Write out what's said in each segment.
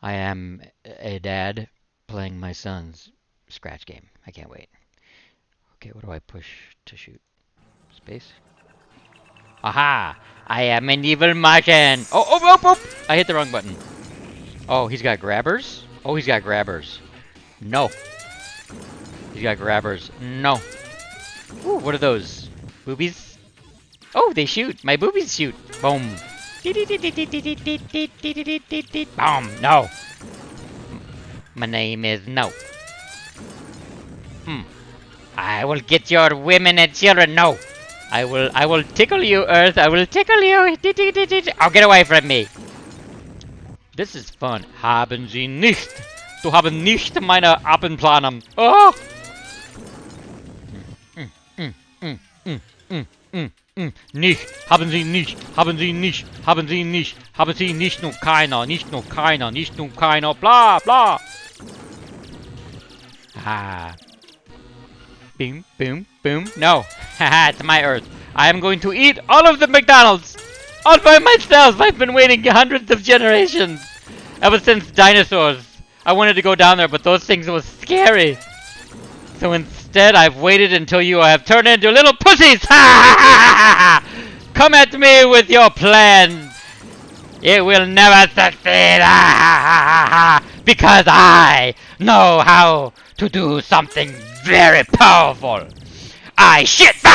I am a dad playing my son's scratch game. I can't wait. Okay, what do I push to shoot? Space? Aha! I am an evil Martian! Oh! I hit the wrong button. Oh, he's got grabbers? Oh, he's got grabbers. No. He's got grabbers. No. Ooh, what are those? Boobies? Oh, they shoot. My boobies shoot. Boom. Boom. No. My name is No. I will get your women and children. No. I will tickle you, Earth. I will tickle you. Oh, get away from me. This is fun. Haben Sie nicht. Du haben nicht meine Abendplanung. Oh. Nicht. Haben Sie nicht. Haben Sie nicht. Haben Sie nicht. Haben Sie nicht nur keiner. Nicht nur keiner. Nicht nur keiner. Bla bla. Ah. Boom, boom, boom. No. Haha, it's my Earth. I am going to eat all of the McDonald's. All by myself. I've been waiting hundreds of generations. Ever since dinosaurs. I wanted to go down there, but those things were scary. So instead, I've waited until you have turned into little pussies. Come at me with your plan. It will never succeed. Because I know how to do something very powerful. I shit fire!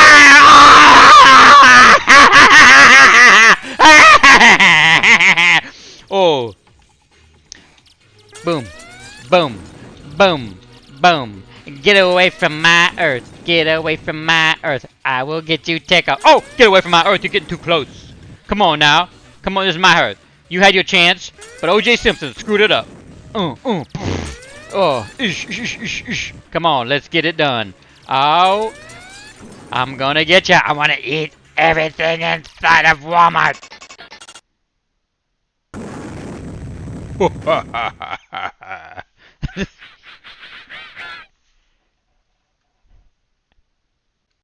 Oh. Boom. Boom. Boom. Boom. Get away from my Earth. Get away from my Earth. I will get you tickled. Oh! Get away from my Earth. You're getting too close. Come on now. Come on, this is my Earth. You had your chance, but O.J. Simpson screwed it up. Oh, ish. Come on, let's get it done. Oh, I'm gonna get you. I wanna eat everything inside of Walmart.